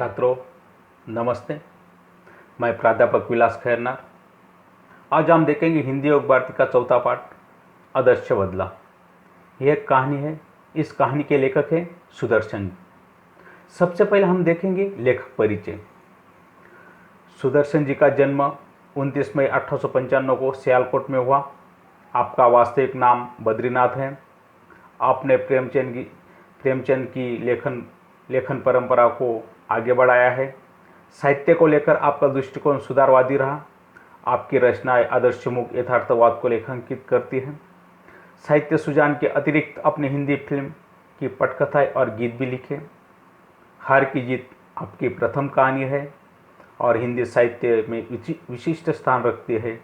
छात्रों, नमस्ते। मैं प्राध्यापक विलास खैरनार। आज हम देखेंगे हिंदी योग भारती का चौथा पाठ आदर्श बदला। यह एक कहानी है। इस कहानी के लेखक हैं सुदर्शन जी। सबसे पहले हम देखेंगे लेखक परिचय। सुदर्शन जी का जन्म 29 मई 1895 को सियालकोट में हुआ। आपका वास्तविक नाम बद्रीनाथ है। आपने प्रेमचंद की लेखन परंपरा को आगे बढ़ाया है। साहित्य को लेकर आपका दृष्टिकोण सुधारवादी रहा। आपकी रचनाएं आदर्शमुख यथार्थवाद को लेखांकित करती हैं। साहित्य सुजान के अतिरिक्त अपनी हिंदी फिल्म की पटकथाएं और गीत भी लिखे। हार की जीत आपकी प्रथम कहानी है और हिंदी साहित्य में विशिष्ट स्थान रखती है।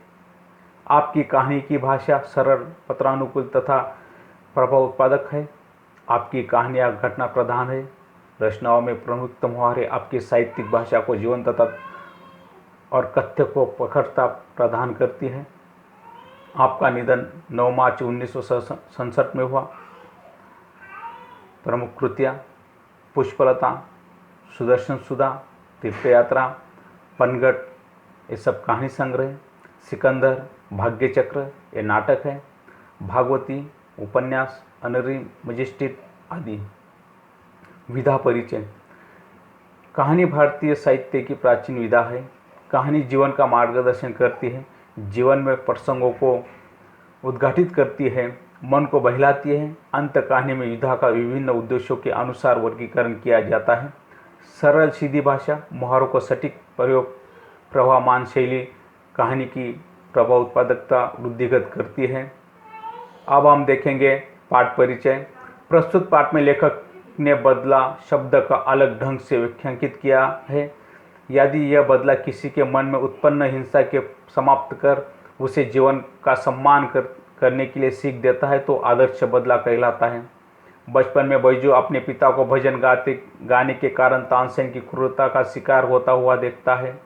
आपकी कहानी की भाषा सरल, पत्रानुकूल तथा प्रभाव उत्पादक है। आपकी कहानियाँ घटना प्रधान है। रचनाओं में प्रमुख मुहावरे आपकी साहित्यिक भाषा को जीवंतता और कथ्य को प्रखरता प्रदान करती है। आपका निधन 9 मार्च 1967 में हुआ। प्रमुख कृतियाँ पुष्पलता, सुदर्शन सुधा, तीर्थयात्रा, पनघट ये सब कहानी संग्रह, सिकंदर, भाग्यचक्र ये नाटक है, भागवती, उपन्यास, अनरी, मजिस्ट्रेट आदि। विधा परिचय। कहानी भारतीय साहित्य की प्राचीन विधा है। कहानी जीवन का मार्गदर्शन करती है, जीवन में प्रसंगों को उद्घाटित करती है, मन को बहलाती है। अंत कहानी में विधा का विभिन्न उद्देश्यों के अनुसार वर्गीकरण किया जाता है। सरल सीधी भाषा, मुहावरों को सटीक प्रयोग, प्रवाहमान शैली कहानी की प्रभाव उत्पादकता वृद्धिगत करती है। अब हम देखेंगे पाठ परिचय। प्रस्तुत पाठ में लेखक ने बदला शब्द का अलग ढंग से व्याख्यायित किया है। यदि यह बदला किसी के मन में उत्पन्न हिंसा के समाप्त कर उसे जीवन का सम्मान करने के लिए सीख देता है तो आदर्श बदला कहलाता है। बचपन में बैजू अपने पिता को भजन गाने के कारण तानसेन की क्रूरता का शिकार होता हुआ देखता है,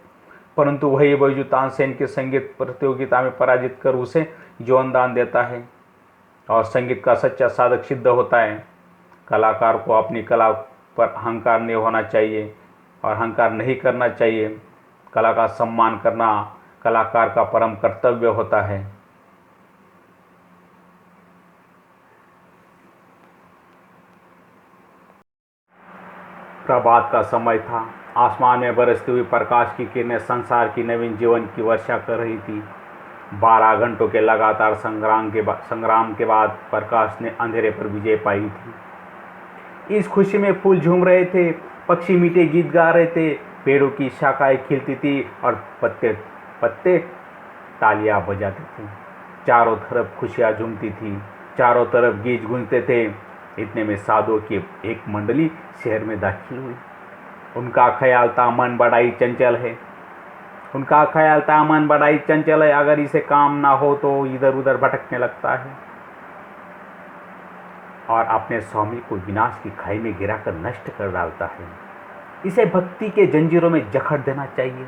परंतु वही बैजू तानसेन की संगीत प्रतियोगिता में पराजित कर उसे जीवन दान देता है और संगीत का सच्चा साधक सिद्ध होता है। कलाकार को अपनी कला पर अहंकार नहीं होना चाहिए और अहंकार नहीं करना चाहिए। कला का सम्मान करना कलाकार का परम कर्तव्य होता है। प्रभात का समय था। आसमान में बरसती हुई प्रकाश की किरणें संसार की नवीन जीवन की वर्षा कर रही थी। 12 घंटों के लगातार संग्राम के बाद प्रकाश ने अंधेरे पर विजय पाई थी। इस खुशी में फूल झूम रहे थे, पक्षी मीठे गीत गा रहे थे, पेड़ों की शाखाएं खिलती थी और पत्ते तालियां बजाते थे। चारों तरफ खुशियां झूमती थी, चारों तरफ गीत गूंजते थे। इतने में साधुओं की एक मंडली शहर में दाखिल हुई। उनका ख्याल था मन बड़ा ही चंचल है। अगर इसे काम ना हो तो इधर उधर भटकने लगता है और अपने स्वामी को विनाश की खाई में गिराकर नष्ट कर डालता है। इसे भक्ति के जंजीरों में जकड़ देना चाहिए।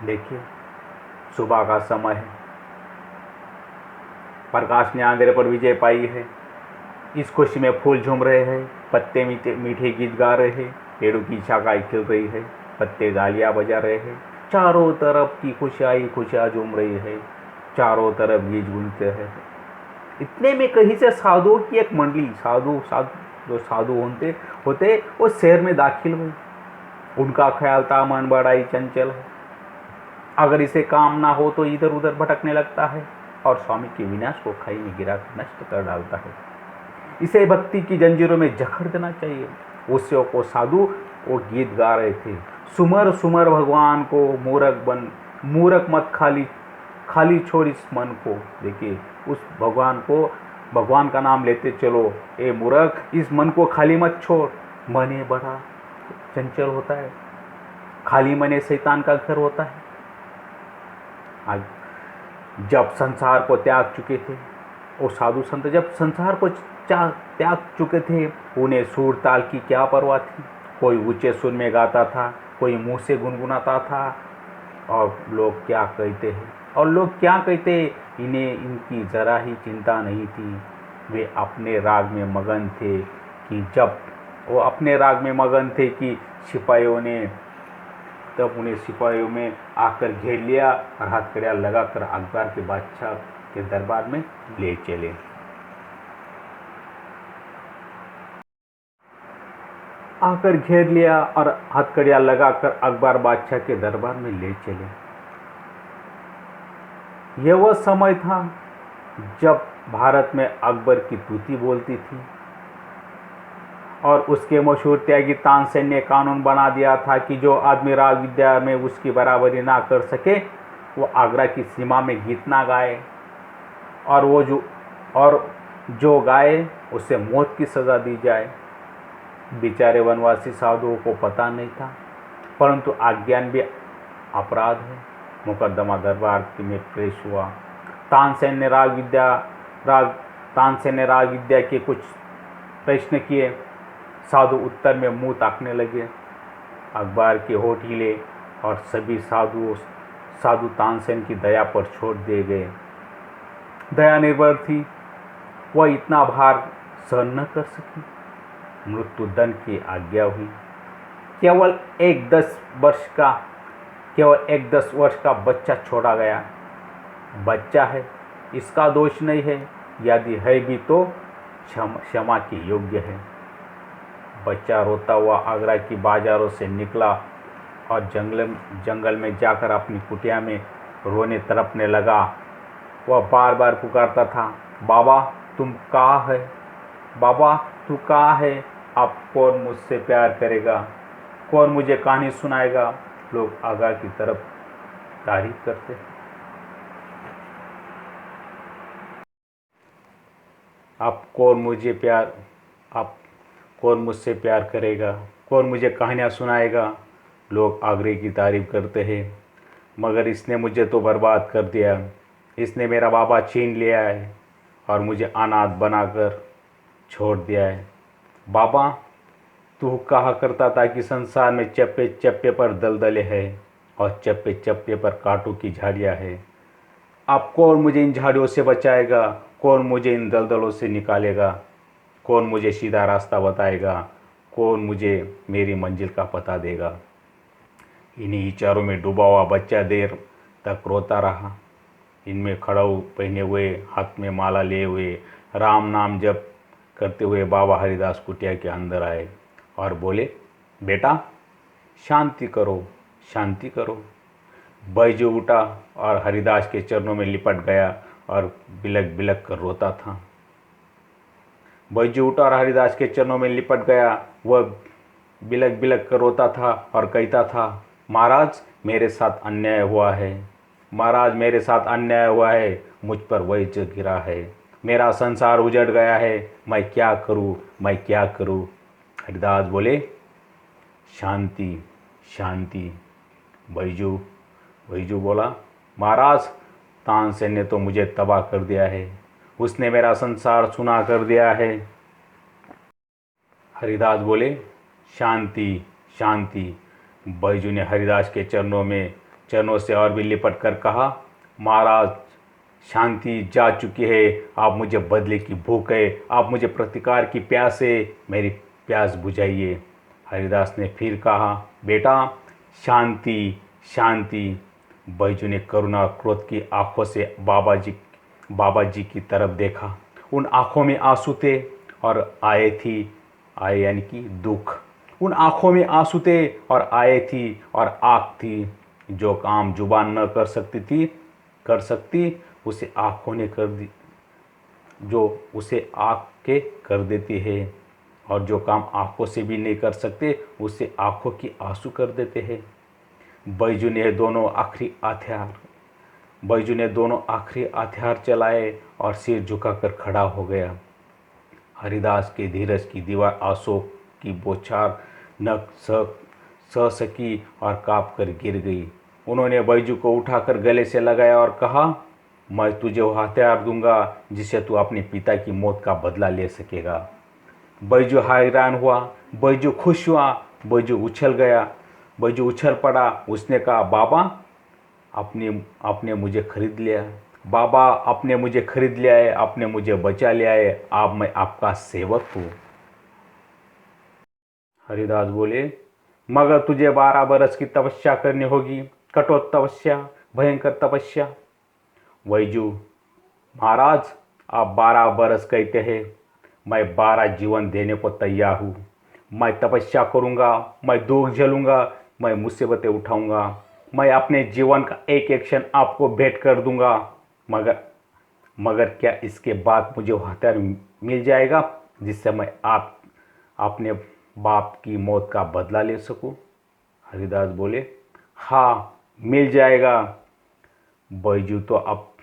देखिए, सुबह का समय है। प्रकाश ने अंधेरे पर विजय पाई है। इस खुशी में फूल झूम रहे हैं, पत्ते मीठे गीत गा रहे हैं, पेड़ों की शाखाएं खिल रही है, पत्ते तालियां बजा रहे हैं। चारों तरफ की खुशियां झूम रही है, चारों तरफ गीत गूंजते हैं। इतने में कहीं से साधुओं की एक मंडली जो साधु होते वो शहर में दाखिल हुए। उनका ख्याल था मन बड़ा ही चंचल है। अगर इसे काम ना हो तो इधर उधर भटकने लगता है और स्वामी के विनाश को खाई में गिराकर नष्ट कर डालता है। इसे भक्ति की जंजीरों में जकड़ देना चाहिए। उससे को साधु वो गीत गा रहे थे। सुमर सुमर भगवान को, मूरख मत खाली छोड़ इस मन को। देखिए, उस भगवान का नाम लेते चलो। ए मूर्ख, इस मन को खाली मत छोड़। मन ये बड़ा चंचल होता है। खाली मन ये शैतान का घर होता है। आज जब संसार को त्याग चुके थे वो साधु संत, जब संसार को त्याग चुके थे, उन्हें सुर ताल की क्या परवाह थी। कोई ऊंचे सुर में गाता था, कोई मुंह से गुनगुनाता था। और लोग क्या कहते इन्हें इनकी जरा ही चिंता नहीं थी। वे अपने राग में मगन थे कि सिपाहियों ने तब उन्हें सिपाहियों में आकर घेर लिया और हथकड़ियाँ लगाकर अकबर के बादशाह के दरबार में ले चले। आकर घेर लिया और हथकड़ियाँ लगाकर अकबर बादशाह के दरबार में ले चले। यह वह समय था जब भारत में अकबर की तूती बोलती थी और उसके मशहूर त्यागी तानसेन ने कानून बना दिया था कि जो आदमी राग विद्या में उसकी बराबरी ना कर सके वो आगरा की सीमा में गीत ना गाए और जो गाए उसे मौत की सज़ा दी जाए। बेचारे वनवासी साधुओं को पता नहीं था, परंतु अज्ञान भी अपराध है। मुकदमा दरबार में पेश हुआ। तानसेन ने राग विद्या के कुछ प्रश्न किए। साधु उत्तर में मुंह ताकने लगे। अकबर के होठ हिले और सभी साधु तानसेन की दया पर छोड़ दिए गए। दया निर्भर थी, वह इतना भार सहन न कर सकी। मृत्यु दंड की आज्ञा हुई। केवल एक 10 वर्ष का बच्चा छोड़ा गया। बच्चा है, इसका दोष नहीं है, यदि है भी तो क्षमा के योग्य है। बच्चा रोता हुआ आगरा की बाजारों से निकला और जंगल में जाकर अपनी कुटिया में रोने तड़पने लगा। वह बार बार पुकारता था, बाबा तुम कहाँ है, बाबा तू कहाँ है, अब कौन मुझसे प्यार करेगा, कौन मुझे कहानी सुनाएगा। लोग आगरा की तरफ तारीफ करते। अब कौन मुझसे प्यार करेगा, कौन मुझे कहानियाँ सुनाएगा। लोग आगरे की तारीफ करते हैं, मगर इसने मुझे तो बर्बाद कर दिया। इसने मेरा बाबा छीन लिया है और मुझे अनाथ बनाकर छोड़ दिया है। बाबा तू कहा करता था कि संसार में चप्पे चप्पे पर दलदले हैं और चप्पे चप्पे पर कांटों की झाड़ियाँ हैं। अब कौन मुझे इन झाड़ियों से बचाएगा, कौन मुझे इन दलदलों से निकालेगा, कौन मुझे सीधा रास्ता बताएगा, कौन मुझे मेरी मंजिल का पता देगा। इन्हीं विचारों में डूबा हुआ बच्चा देर तक रोता रहा। इनमें खड़ाऊ पहने हुए, हाथ में माला लिए हुए, राम नाम जप करते हुए बाबा हरिदास कुटिया के अंदर आए और बोले, बेटा शांति करो, शांति करो। बैजू उठा और हरिदास के चरणों में लिपट गया और बिलक बिलक कर रोता था। बैजू उठा और हरिदास के चरणों में लिपट गया। वह बिलक बिलक कर रोता था और कहता था, महाराज मेरे साथ अन्याय हुआ है, महाराज मेरे साथ अन्याय हुआ है, मुझ पर वैज गिरा है, मेरा संसार उजड़ गया है, मैं क्या करूं, मैं क्या करूं। हरिदास बोले, शांति शांति। बैजू बोला, महाराज तानसेन ने तो मुझे तबाह कर दिया है, उसने मेरा संसार सुना कर दिया है। हरिदास बोले, शांति शांति। बैजू ने हरिदास के चरणों से और भी लिपट कर कहा, महाराज शांति जा चुकी है, आप मुझे बदले की भूख है, आप मुझे प्रतिकार की प्यास है, मेरी प्यास बुझाइए। हरिदास ने फिर कहा, बेटा शांति शांति। बैजू ने करुणा और क्रोध की आंखों से बाबा जी की तरफ देखा। उन आंखों में आंसू थे और आए यानी कि दुख। उन आंखों में आंसू थे और आए थी और आँख थी। जो काम जुबान न कर सकती उसे आँखों ने कर दी, जो उसे आँखें कर देती है, और जो काम आँखों से भी नहीं कर सकते उसे आँखों की आंसू कर देते हैं। बैजू ने दोनों आखिरी हथियार चलाए और सिर झुकाकर खड़ा हो गया। हरिदास के धीरज की दीवार आंसू की बौछार न सह सकी और काँप कर गिर गई। उन्होंने बैजू को उठाकर गले से लगाया और कहा, मैं तुझे वो हथियार दूंगा जिससे तू अपने पिता की मौत का बदला ले सकेगा। बैजू हैरान हुआ, बैजू खुश हुआ, बैजू उछल पड़ा। उसने कहा, बाबा आपने मुझे खरीद लिया, बाबा आपने मुझे खरीद लिया है, आपने मुझे बचा लिया है, अब मैं आपका सेवक हूँ। हरिदास बोले, मगर तुझे 12 बरस की तपस्या करनी होगी, कठोर तपस्या, भयंकर तपस्या। वैजू, महाराज आप 12 बरस कहते हैं, मैं 12 जीवन देने को तैयार हूँ। मैं तपस्या करूँगा, मैं दुख झेलूँगा, मैं मुसीबतें उठाऊँगा, मैं अपने जीवन का एक एक क्षण आपको भेंट कर दूँगा। मगर मगर क्या इसके बाद मुझे वो हथियार मिल जाएगा जिससे मैं आप अपने बाप की मौत का बदला ले सकूं? हरिदास बोले, हाँ मिल जाएगा। बैजू तो अब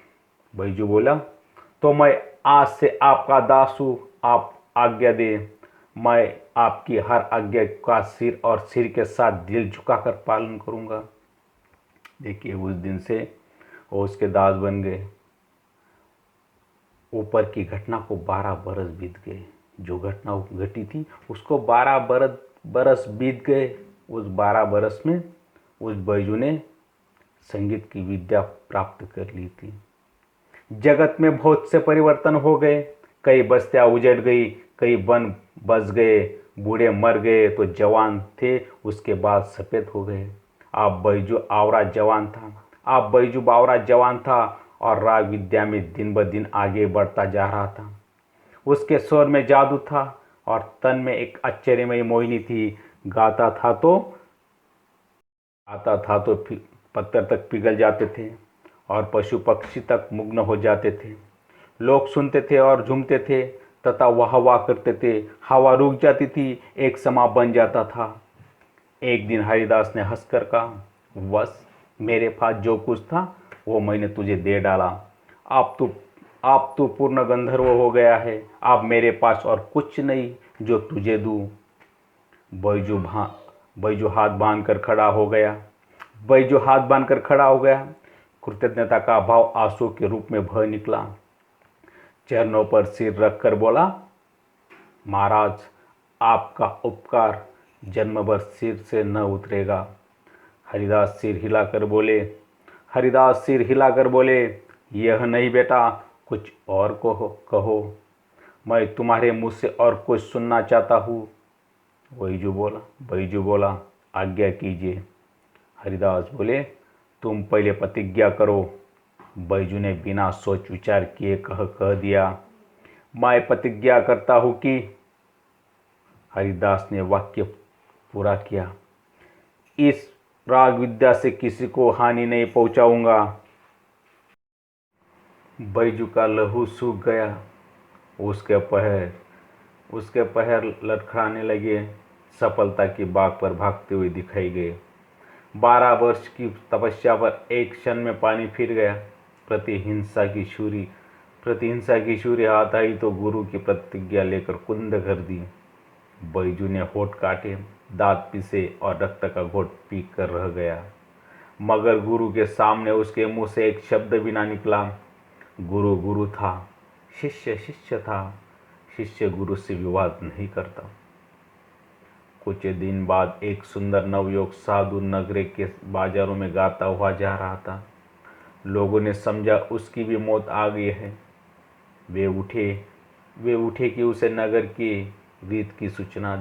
बैजू बोला, तो मैं आज से आपका दास हूँ, आप आज्ञा दे। मैं आपकी हर आज्ञा का सिर और सिर के साथ दिल झुकाकर पालन करूँगा। देखिए उस दिन से वो उसके दास बन गए। ऊपर की घटना को 12 बरस बीत गए। जो घटना घटी थी उसको 12 बरस बीत गए। उस 12 बरस में उस बैजू ने संगीत की विद्या प्राप्त कर ली थी। जगत में बहुत से परिवर्तन हो गए। कई बस्तियां उजड़ गई, कई वन बस गए, बूढ़े मर गए तो जवान थे उसके बाद सफ़ेद हो गए। अब बैजू आवरा जवान था। अब बैजू बावरा जवान था और राग विद्या में दिन ब दिन आगे बढ़ता जा रहा था। उसके स्वर में जादू था और तन में एक आश्चर्यमयी मोहिनी थी। गाता था तो पत्थर तक पिघल जाते थे और पशु पक्षी तक मुग्न हो जाते थे। लोग सुनते थे और झूमते थे तथा वाह वाह करते थे। हवा रुक जाती थी, एक समा बन जाता था। एक दिन हरिदास ने हंसकर कहा, बस मेरे पास जो कुछ था वो मैंने तुझे दे डाला। आप तो पूर्ण गंधर्व हो गया है। अब मेरे पास और कुछ नहीं जो तुझे दूँ। बैजू भा बैजू हाथ बांध कर खड़ा हो गया। बैजू हाथ बांधकर खड़ा हो गया। कृतज्ञता का भाव आंसू के रूप में बह निकला। चरणों पर सिर रखकर बोला, महाराज आपका उपकार जन्म भर सिर से न उतरेगा। हरिदास सिर हिलाकर बोले, यह नहीं बेटा, कुछ और कहो। मैं तुम्हारे मुँह से और कुछ सुनना चाहता हूँ। बैजू बोला, आज्ञा कीजिए। हरिदास बोले, तुम पहले प्रतिज्ञा करो। बैजू ने बिना सोच विचार किए कह दिया, मैं प्रतिज्ञा करता हूँ कि। हरिदास ने वाक्य पूरा किया, इस राग विद्या से किसी को हानि नहीं पहुंचाऊंगा। बैजू का लहू सूख गया। उसके पैर लड़खड़ाने लगे। सफलता की बाग पर भागते हुए दिखाई गए। 12 वर्ष की तपस्या पर एक क्षण में पानी फिर गया। प्रतिहिंसा की छुरी हाथ आई तो गुरु की प्रतिज्ञा लेकर कुंद कर दी। बैजू ने होठ काटे, दांत पीसे और रक्त का घोट पी कर रह गया। मगर गुरु के सामने उसके मुंह से एक शब्द भी ना निकला। गुरु गुरु था, शिष्य शिष्य था। शिष्य गुरु से विवाद नहीं करता। कुछ दिन बाद एक सुंदर नवयुवक साधु नगरे के बाजारों में गाता हुआ जा रहा था। लोगों ने समझा उसकी भी मौत आ गई है। वे उठे कि उसे नगर की रीत की सूचना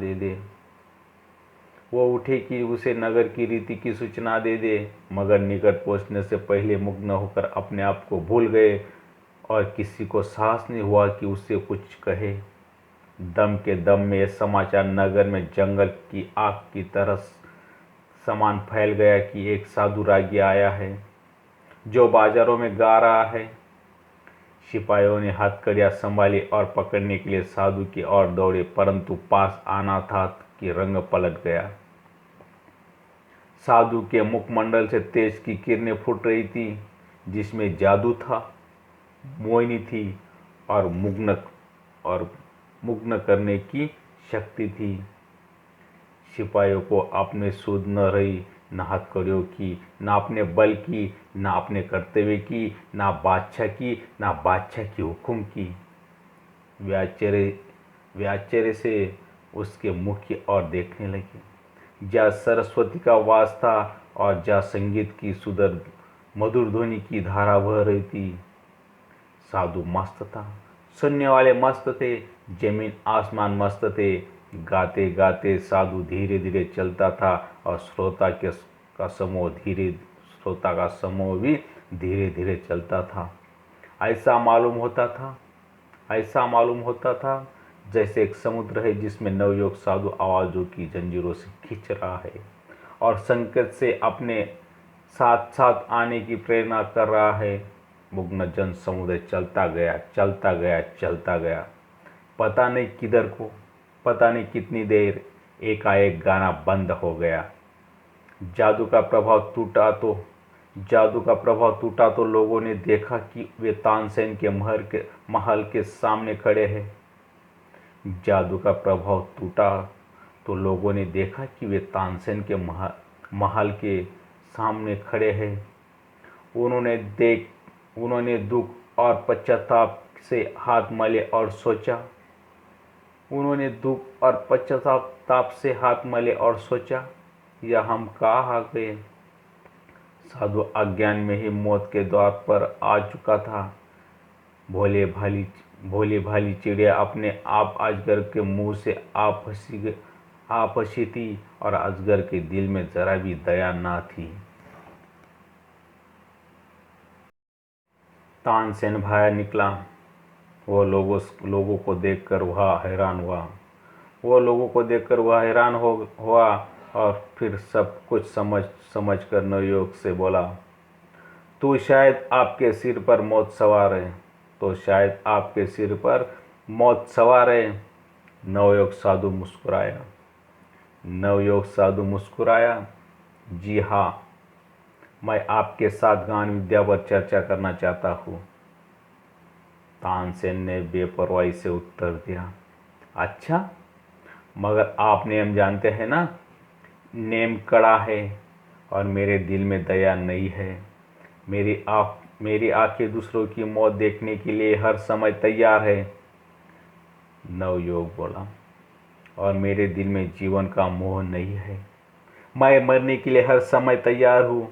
दे दे। मगर निकट पहुंचने से पहले मुग्न होकर अपने आप को भूल गए और किसी को साहस नहीं हुआ कि उससे कुछ कहे। दम के दम में यह समाचार नगर में जंगल की आग की तरह समान फैल गया कि एक साधु रागी आया है जो बाजारों में गा रहा है। सिपाहियों ने हथकड़ियाँ संभाली और पकड़ने के लिए साधु की ओर दौड़े, परंतु पास आना था कि रंग पलट गया। साधु के मुखमंडल से तेज की किरणें फूट रही थी जिसमें जादू था, मोहिनी थी और मुग्न करने की शक्ति थी। सिपाहियों को अपने सुध न रही, न हथकड़ियों की, न अपने बल की, न अपने कर्तव्य की, न बादशाह की हुक्म की। वे आश्चर्य से उसके मुख की ओर देखने लगे जहाँ सरस्वती का वास था और जहाँ संगीत की सुंदर मधुर ध्वनि की धारा बह रही थी। साधु मस्त था, सुनने वाले मस्त थे, जमीन आसमान मस्त थे। गाते गाते साधु धीरे धीरे चलता था और श्रोता का समूह भी धीरे धीरे चलता था। ऐसा मालूम होता था जैसे एक समुद्र है जिसमें नवयुवक साधु आवाज़ों की जंजीरों से खींच रहा है और संकट से अपने साथ साथ आने की प्रेरणा कर रहा है। मुग्न जन समुद्र चलता गया। पता नहीं किधर को, पता नहीं कितनी देर, एकाएक गाना बंद हो गया। जादू का प्रभाव टूटा तो लोगों ने देखा कि वे तानसेन के महल के सामने खड़े हैं। जादू का प्रभाव टूटा तो लोगों ने देखा कि वे तानसेन के महल के सामने खड़े हैं। उन्होंने दुख और पश्चाताप से हाथ मले और सोचा, यह हम कहाँ आ गए। साधु अज्ञान में ही मौत के द्वार पर आ चुका था। भोले भाली चिड़िया अपने आप अजगर के मुंह से आप हंसी थी और अजगर के दिल में जरा भी दया ना थी। तानसेन बाहर निकला। वो लोगों को देखकर वह हैरान हुआ और फिर सब कुछ समझ कर नवयुवक से बोला, तू शायद आपके सिर पर मौत सवार है। नवयुवक साधु मुस्कुराया। जी हाँ, मैं आपके साथ ज्ञान विद्या पर चर्चा करना चाहता हूँ। तानसेन ने बेपरवाही से उत्तर दिया, अच्छा, मगर आप नियम जानते हैं ना। नेम कड़ा है और मेरे दिल में दया नहीं है। मेरी आंखें दूसरों की मौत देखने के लिए हर समय तैयार है। नवयुवक बोला, और मेरे दिल में जीवन का मोह नहीं है। मैं मरने के लिए हर समय तैयार हूँ।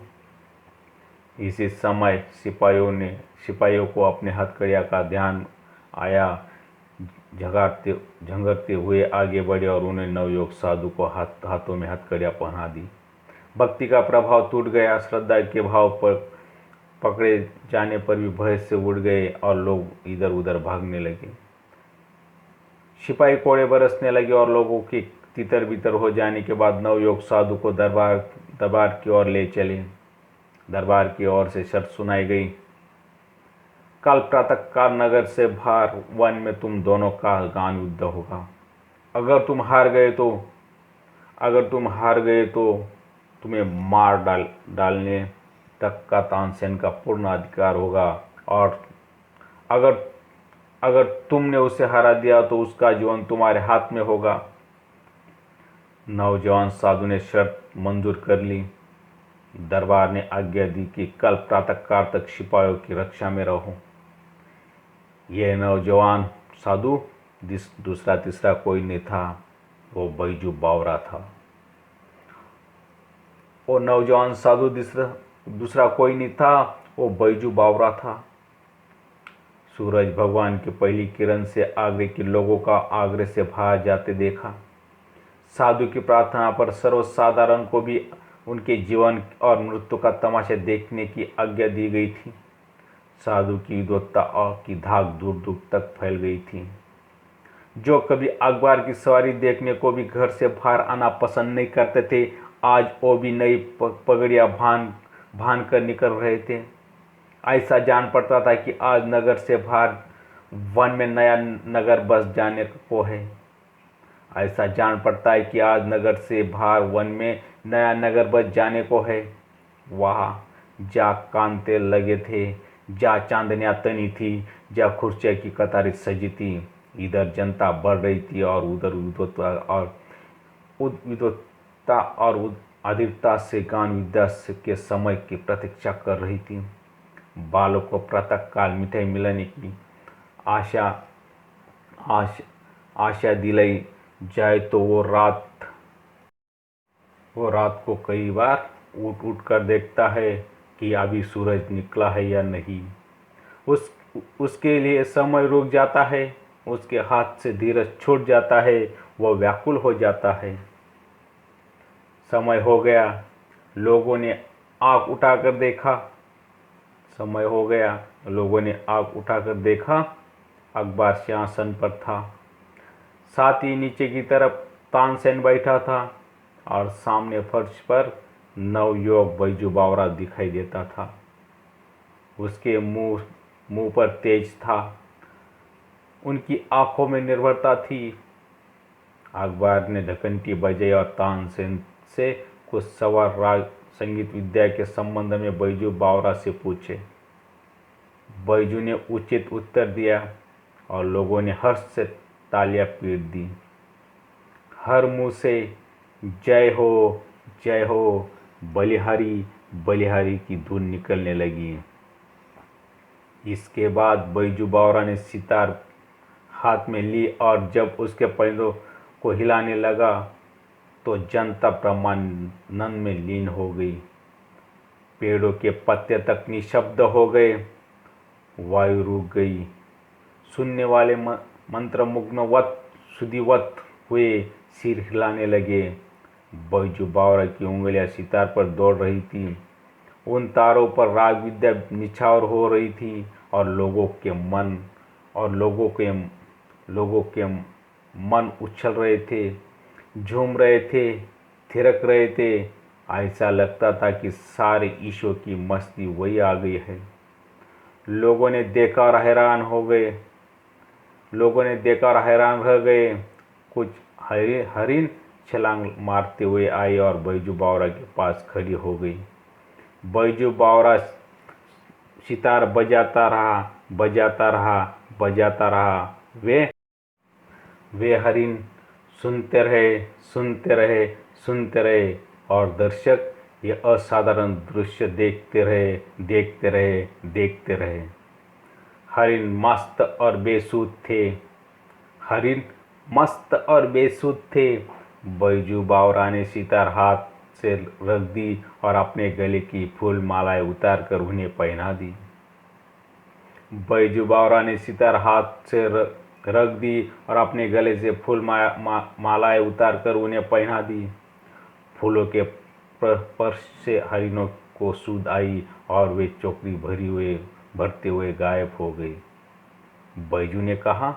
इसी समय सिपाहियों को अपने हथकड़ियाँ का ध्यान आया। झंझकते हुए आगे बढ़े और उन्होंने नवयुवक साधु को हाथों में हथकड़ियाँ पहना दी। भक्ति का प्रभाव टूट गया। श्रद्धा के भाव पर पकड़े जाने पर भी भय से उड़ गए और लोग इधर उधर भागने लगे। सिपाही कोड़े बरसने लगे और लोगों के तितर बितर हो जाने के बाद नवयुवक साधु को दरबार की ओर ले चले। दरबार की ओर से शर्त सुनाई गई, कल प्रातःकाल नगर से बाहर वन में तुम दोनों का गान युद्ध होगा। अगर तुम हार गए तो तुम्हें मार डालने तक का तानसेन का पूर्ण अधिकार होगा, और अगर तुमने उसे हरा दिया तो उसका जीवन तुम्हारे हाथ में होगा। नौजवान साधु ने शर्त मंजूर कर ली। दरबार ने आज्ञा दी कि कल प्रातःकाल तक सिपाहियों की रक्षा में रहो। यह नौजवान साधु दूसरा तीसरा कोई नहीं था, वो बैजू बावरा था। वो नौजवान साधु दूसरा कोई नहीं था, वो बैजू बावरा था। सूरज भगवान की पहली किरण से आगरे के लोगों का आगरे से बाहर जाते देखा। साधु की प्रार्थना पर सर्वसाधारण को भी उनके जीवन और मृत्यु का तमाशा देखने की आज्ञा दी गई थी। साधु की विद्वत्ता और की धाक दूर दूर तक फैल गई थी। जो कभी अखबार की सवारी देखने को भी घर से बाहर आना पसंद नहीं करते थे, आज वो भी नई पगड़ियाँ भान कर निकल रहे थे। ऐसा जान पड़ता था कि आज नगर से बाहर वन में नया नगर बस जाने को है। ऐसा जान पड़ता है कि आज नगर से बाहर वन में नया नगर बस जाने को है। वहाँ जा कांते लगे थे, जा चांदनियाँ तनी थी, जा खुर्चियाँ की कतारें सजी थी। इधर जनता बढ़ रही थी और उधर विद्वत्ता और अधीरता से गान विद्या के समय की प्रतीक्षा कर रही थी। बालों को प्रातःकाल मिठाई मिलाने की आशा दिलाई जाए तो वो रात को कई बार उठ कर देखता है कि अभी सूरज निकला है या नहीं। उसके लिए समय रुक जाता है, उसके हाथ से धीरज छूट जाता है। वह व्याकुल हो जाता है। समय हो गया, लोगों ने आँख उठाकर देखा। समय हो गया, लोगों ने आँख उठाकर देखा। अकबर सिंहासन पर था, साथ ही नीचे की तरफ तानसेन बैठा था और सामने फर्श पर नवयुवक बैजू बावरा दिखाई देता था। उसके मुंह पर तेज था, उनकी आंखों में निर्भरता थी। अकबर ने ढकंटी बजाई और तानसेन से कुछ सवाल राग संगीत विद्या के संबंध में बैजू बावरा से पूछे। बैजू ने उचित उत्तर दिया और लोगों ने हर्ष से तालियां पीट दी। हर मुंह से जय हो बलिहारी बलिहारी की धुन निकलने लगी। इसके बाद बैजू बावरा ने सितार हाथ में ली और जब उसके पहियों को हिलाने लगा तो जनता ब्रह्मानंद में लीन हो गई। पेड़ों के पत्ते तक निशब्द हो गए, वायु रुक गई। सुनने वाले मंत्रमुग्धवत सुधिवत हुए सिर हिलाने लगे। बैजू बावरा की उंगलियां सितार पर दौड़ रही थी। उन तारों पर राग विद्या निछावर हो रही थी और लोगों के मन उछल रहे थे, झूम रहे थे, थिरक रहे थे। ऐसा लगता था कि सारे ईश्वर की मस्ती वही आ गई है। लोगों ने देखा और हैरान रह गए। कुछ हरिन छलांग मारते हुए आई और बैजू बावरा के पास खड़ी हो गई। बैजू बावरा सितार बजाता रहा। वे हरिन सुनते रहे और दर्शक ये असाधारण दृश्य देखते रहे। हरिन मस्त और बेसुध थे। बैजू बावरा ने सितार हाथ से रख दी और अपने गले की फूल मालाएं उतार कर उन्हें पहना दी। बैजू बावरा ने सितार हाथ से रख दी और अपने गले से फूल मालाएं उतार कर उन्हें पहना दी। फूलों के स्पर्श से हरिनों को सूझ आई और वे चौकड़ी भरते हुए गायब हो गई। बैजू ने कहा,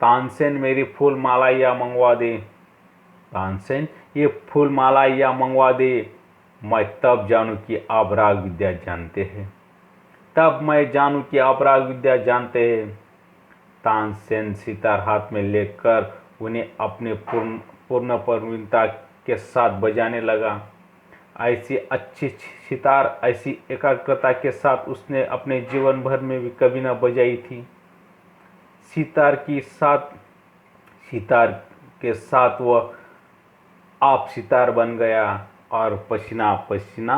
तानसेन मेरी फूल मालाइयाँ मंगवा दे। तानसेन ये फूल मालाइयाँ मंगवा दे। मैं तब जानूं कि आप राग विद्या जानते हैं। तानसेन सितार हाथ में लेकर उन्हें अपने पूर्ण प्रवीणता के साथ बजाने लगा। ऐसी अच्छी सितार, ऐसी एकाग्रता के साथ उसने अपने जीवन भर में भी कभी न बजाई थी। सितार के साथ वह आप सितार बन गया और पसीना पसीना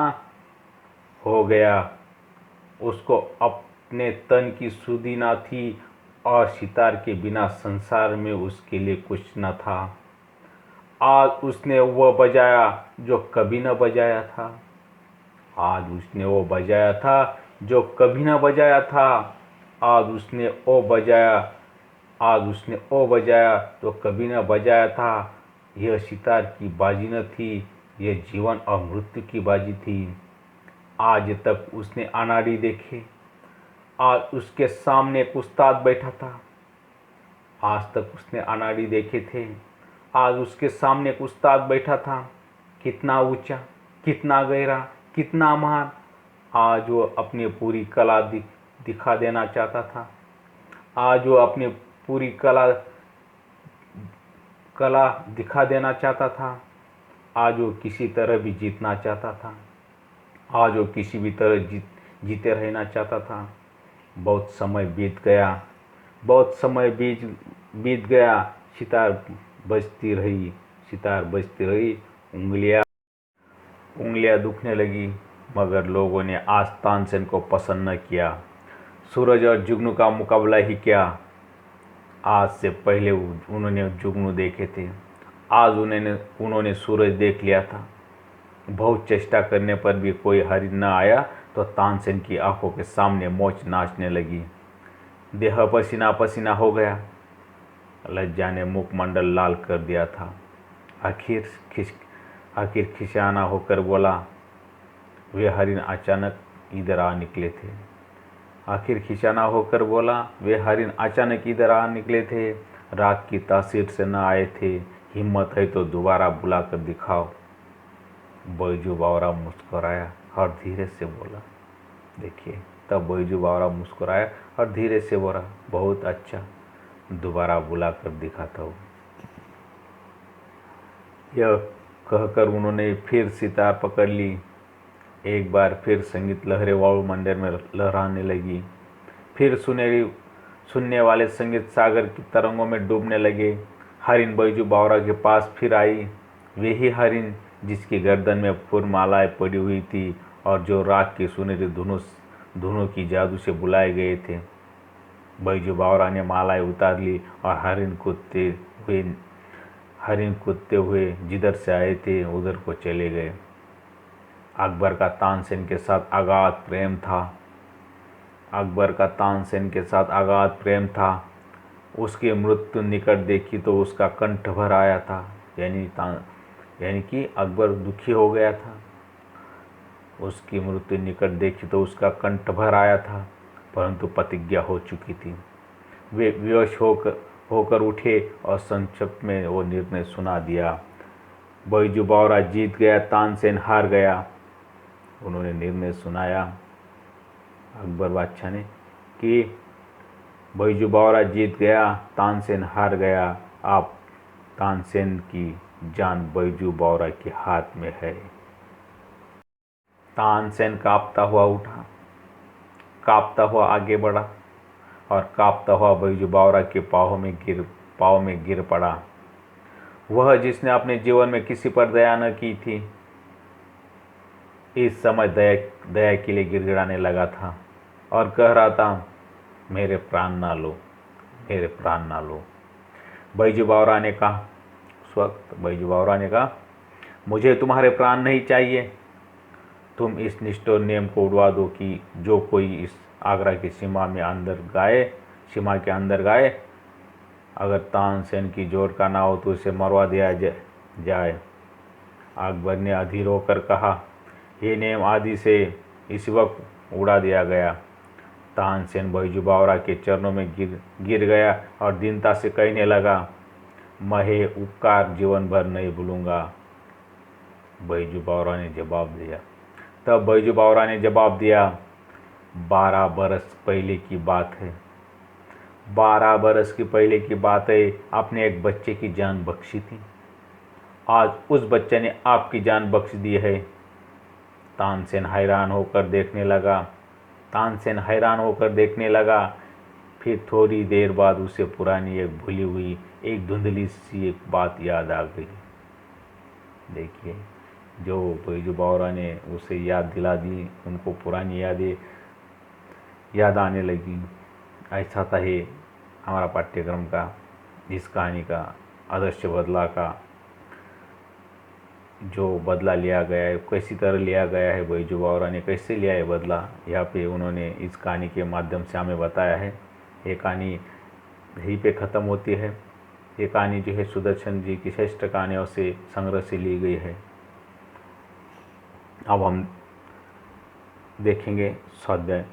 हो गया। उसको अपने तन की सुधि न थी और सितार के बिना संसार में उसके लिए कुछ न था। आज उसने वह बजाया जो कभी न बजाया था। आज उसने वो बजाया तो कभी न बजाया था। यह सितार की बाजी न थी, यह जीवन और मृत्यु की बाजी थी। आज तक उसने अनाड़ी देखे। आज उसके सामने एक उस्ताद बैठा था। आज तक उसने अनाड़ी देखे थे। आज उसके सामने एक उस्ताद बैठा था। कितना ऊंचा, कितना गहरा, कितना महान। आज वो अपनी पूरी कला दिखा देना चाहता था। आज वो अपनी पूरी कला दिखा देना चाहता था। आज वो किसी तरह भी जीतना चाहता था। आज वो किसी भी तरह जीते रहना चाहता था। बहुत समय बीत गया। सितार बजती रही। उंगलियां दुखने लगी, मगर लोगों ने आज तानसेन को पसंद न किया। सूरज और जुगनू का मुकाबला ही क्या। आज से पहले उन्होंने जुगनू देखे थे। आज उन्होंने सूरज देख लिया था। बहुत चेष्टा करने पर भी कोई हरिन न आया तो तानसेन की आंखों के सामने मौज नाचने लगी। देह पसीना पसीना हो गया। लज्जा ने मुखमंडल लाल कर दिया था। आखिर खिसियाना होकर बोला, वे हरिण अचानक इधर आ निकले थे। आखिर खिसियाना होकर बोला, वे हरिण अचानक इधर आ निकले थे। रात की तासीर से न आए थे। हिम्मत है तो दोबारा बुलाकर दिखाओ। बैजू बावरा मुस्कुराया और धीरे से बोला। देखिए, तब बैजू बावरा मुस्कुराया और धीरे से बोला, बहुत अच्छा, दोबारा बुलाकर दिखाता हूँ। यह कहकर उन्होंने फिर सितार पकड़ ली। एक बार फिर संगीत लहरें वायुमंडल में लहराने लगी। फिर सुनने वाले संगीत सागर की तरंगों में डूबने लगे। हरिण बैजू बावरा के पास फिर आई। वही हरिण जिसकी गर्दन में फूलमालाएं पड़ी हुई थी और जो रात की सुनहरी धुनों की जादू से बुलाए गए थे। बैजू बावरा ने मालाएं उतार ली और हरिण कूदते हुए जिधर से आए थे उधर को चले गए। अकबर का तानसेन के साथ अगाध प्रेम था। अकबर का तानसेन के साथ अगाध प्रेम था। उसकी मृत्यु निकट देखी तो उसका कंठ भर आया था। यानी कि अकबर दुखी हो गया था। उसकी मृत्यु निकट देखी तो उसका कंठ भर आया था, परंतु प्रतिज्ञा हो चुकी थी। वे विवश होकर उठे और संक्षिप्त में वो निर्णय सुना दिया। बैजू बावरा जीत गया, तानसेन हार गया। उन्होंने निर्णय सुनाया अकबर बादशाह ने कि बैजू बावरा जीत गया, तानसेन हार गया। आप तानसेन की जान बैजू बावरा के हाथ में है। तानसेन कांपता हुआ उठा, कांपता हुआ आगे बढ़ा और कांपता हुआ बैजू बावरा के पाँव में गिर पड़ा। वह जिसने अपने जीवन में किसी पर दया न की थी, इस समय दया के लिए गिड़गिड़ाने लगा था और कह रहा था, मेरे प्राण ना लो, मेरे प्राण ना लो। बैजू बावरा ने कहा, उस वक्त बैजू बावरा ने कहा, मुझे तुम्हारे प्राण नहीं चाहिए। तुम इस निष्ठुर नियम को उड़वा दो कि जो कोई इस आगरा की सीमा के अंदर गाए, अगर तानसेन की जोर का ना हो तो उसे मरवा दिया जाए। अकबर ने अधीर होकर कहा, ये नियम आदि से इस वक्त उड़ा दिया गया। तानसेन बैजू बावरा के चरणों में गिर गया और दीनता से कहने लगा, मैं उपकार जीवन भर नहीं भूलूंगा। बैजू बावरा ने जवाब दिया। तब बैजू बावरा ने जवाब दिया, 12 बरस पहले की बात है। 12 बरस की पहले की बात है। आपने एक बच्चे की जान बख्शी थी। आज उस बच्चे ने आपकी जान बख्श दी है। तानसेन हैरान होकर देखने लगा। फिर थोड़ी देर बाद उसे पुरानी एक भूली हुई एक धुंधली सी एक बात याद आ गई। देखिए, जो बैजू बावरा ने उसे याद दिला दी, उनको पुरानी यादें याद आने लगी। ऐसा था ये हमारा पाठ्यक्रम का, इस कहानी का आदर्श बदला का जो बदला लिया गया है, कैसी तरह लिया गया है, बैजू बावरा ने कैसे लिया है बदला, यहाँ पे उन्होंने इस कहानी के माध्यम से हमें बताया है। ये कहानी यहीं पे ख़त्म होती है। ये कहानी जो है सुदर्शन जी की श्रेष्ठ कहानियों से संग्रह से ली गई है। अब हम देखेंगे स्वाध्याय